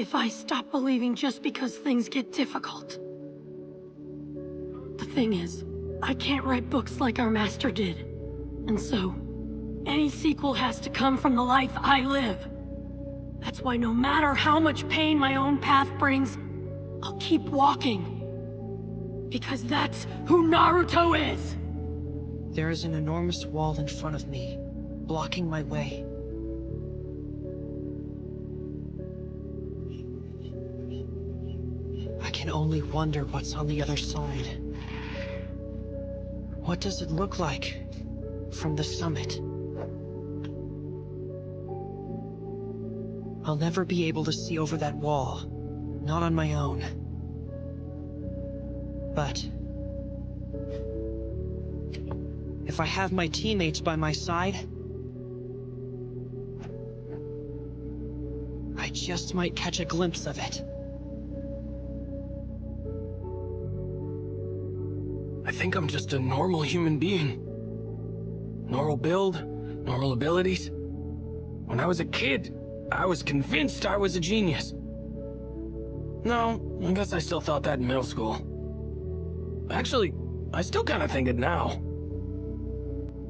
if I stop believing just because things get difficult. The thing is, I can't write books like our master did. And so, any sequel has to come from the life I live. That's why no matter how much pain my own path brings, I'll keep walking. Because that's who Naruto is! There is an enormous wall in front of me, blocking my way. I can only wonder what's on the other side. What does it look like from the summit? I'll never be able to see over that wall, not on my own. But if I have my teammates by my side, I just might catch a glimpse of it. I think I'm just a normal human being. Normal build, normal abilities. When I was a kid, I was convinced I was a genius. No, I guess I still thought that in middle school. Actually, I still kind of think it now.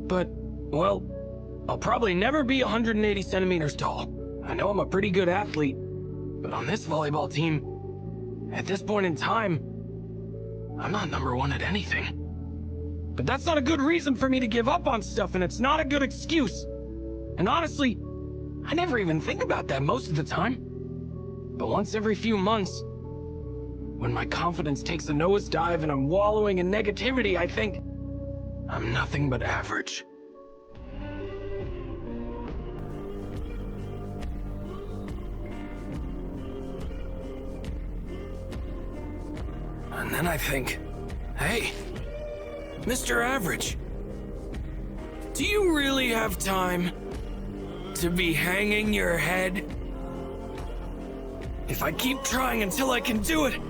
But, well, I'll probably never be 180 centimeters tall. I know I'm a pretty good athlete, but on this volleyball team, at this point in time, I'm not number one at anything. But that's not a good reason for me to give up on stuff, and it's not a good excuse. And honestly, I never even think about that most of the time. But once every few months, when my confidence takes a nosedive and I'm wallowing in negativity, I think I'm nothing but average. And then I think, hey, Mr. Average, do you really have time to be hanging your head? If I keep trying until I can do it,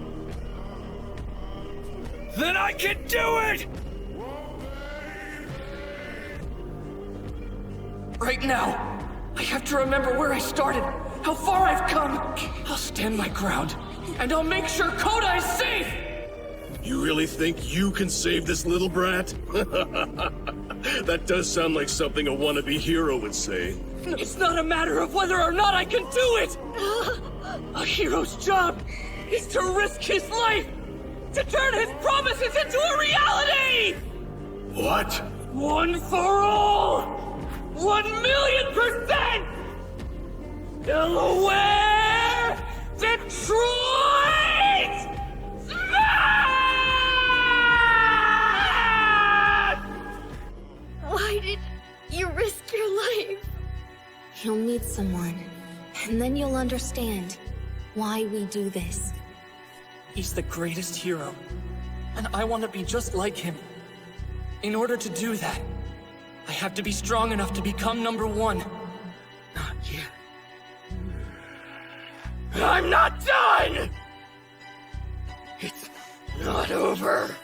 then I can do it! Right now, I have to remember where I started, how far I've come. I'll stand my ground, and I'll make sure Koda is safe! You really think you can save this little brat? That does sound like something a wannabe hero would say. It's not a matter of whether or not I can do it! A hero's job is to risk his life, to turn his promises into a reality! What? One for all! 1,000,000%! Delaware! Detroit! Smash! Why did you risk your life? You'll meet someone, and then you'll understand why we do this. He's the greatest hero, and I want to be just like him. In order to do that, I have to be strong enough to become number one. Not yet. I'm not done! It's not over.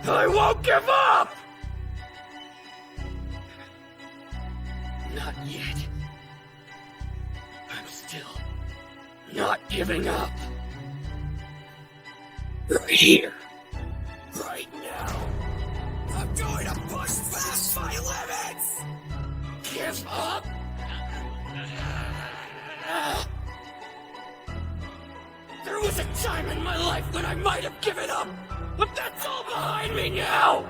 I won't give up! Not yet. I'm still not giving up. Right here. Right now. I'm going to push past my limits! Give up? There was a time in my life when I might have given up, but that's all behind me now!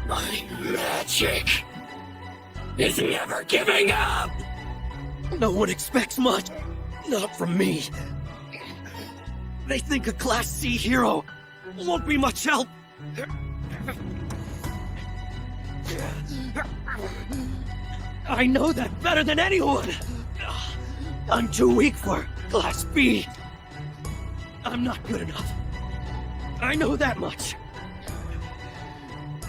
My magic is never giving up! No one expects much. Not from me. They think a Class C hero won't be much help. I know that better than anyone. I'm too weak for Class B. I'm not good enough. I know that much.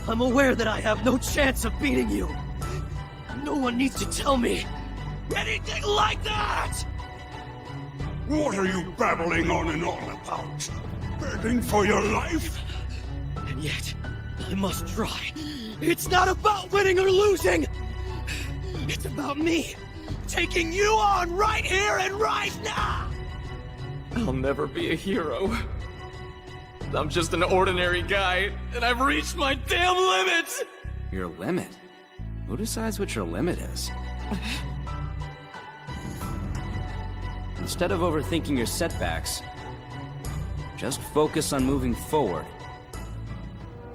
I'm aware that I have no chance of beating you. No one needs to tell me anything like that! What are you babbling on and on about? Begging for your life? And yet, I must try. It's not about winning or losing! It's about me taking you on right here and right now! I'll never be a hero. I'm just an ordinary guy, and I've reached my damn limits! Your limit? Who decides what your limit is? Instead of overthinking your setbacks, just focus on moving forward.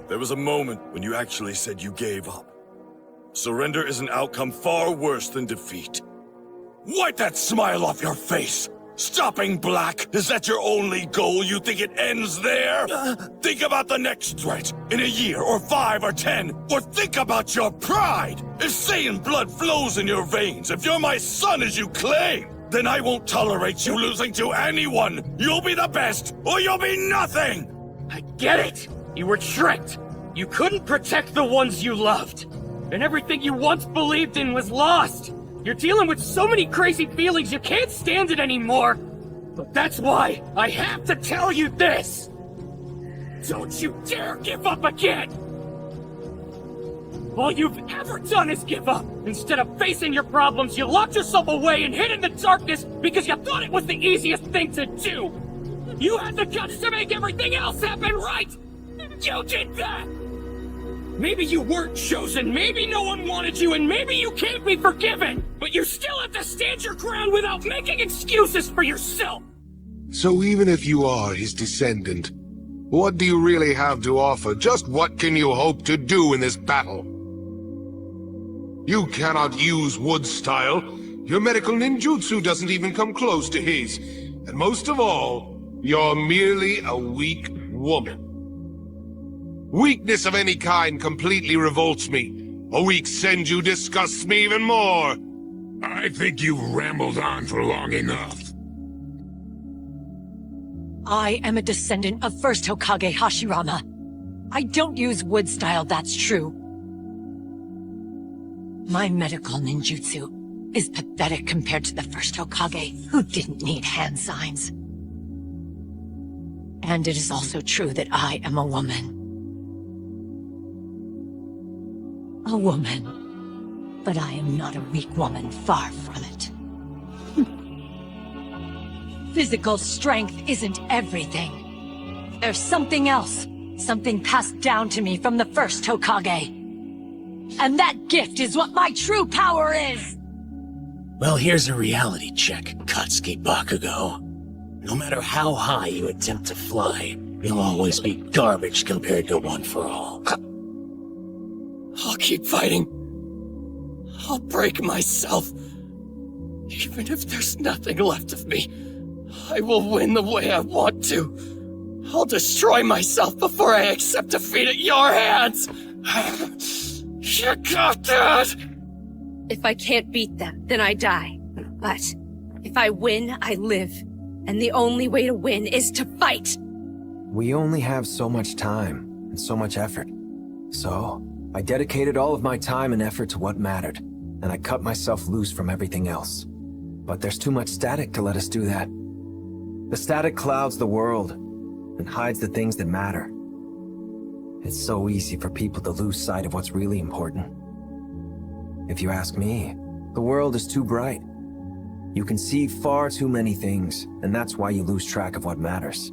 There was a moment when you actually said you gave up. Surrender is an outcome far worse than defeat. Wipe that smile off your face! Stopping Black, is that your only goal? You think it ends there? Think about the next threat, in a year, or 5 or 10, or think about your pride! If Saiyan blood flows in your veins, if you're my son as you claim, then I won't tolerate you losing to anyone! You'll be the best, or you'll be nothing! I get it! You were tricked! You couldn't protect the ones you loved! And everything you once believed in was lost! You're dealing with so many crazy feelings you can't stand it anymore! But that's why I have to tell you this! Don't you dare give up again! All you've ever done is give up! Instead of facing your problems, you locked yourself away and hid in the darkness because you thought it was the easiest thing to do! You had the guts to make everything else happen right! You did that! Maybe you weren't chosen, maybe no one wanted you, and maybe you can't be forgiven! But you still have to stand your ground without making excuses for yourself! So even if you are his descendant, what do you really have to offer? Just what can you hope to do in this battle? You cannot use wood style. Your medical ninjutsu doesn't even come close to his. And most of all, you're merely a weak woman. Weakness of any kind completely revolts me. A weak Senju disgusts me even more. I think you've rambled on for long enough. I am a descendant of first Hokage Hashirama. I don't use wood style, that's true. My medical ninjutsu is pathetic compared to the first Hokage, who didn't need hand signs. And it is also true that I am a woman. A woman. But I am not a weak woman, far from it. Physical strength isn't everything. There's something else. Something passed down to me from the first Hokage. And that gift is what my true power is! Well, here's a reality check, Katsuki Bakugo. No matter how high you attempt to fly, you'll always be garbage compared to One for All. I'll keep fighting. I'll break myself. Even if there's nothing left of me, I will win the way I want to. I'll destroy myself before I accept defeat at your hands. You got that! If I can't beat them, then I die. But if I win, I live. And the only way to win is to fight! We only have so much time and so much effort. So, I dedicated all of my time and effort to what mattered, and I cut myself loose from everything else. But there's too much static to let us do that. The static clouds the world and hides the things that matter. It's so easy for people to lose sight of what's really important. If you ask me, the world is too bright. You can see far too many things, and that's why you lose track of what matters.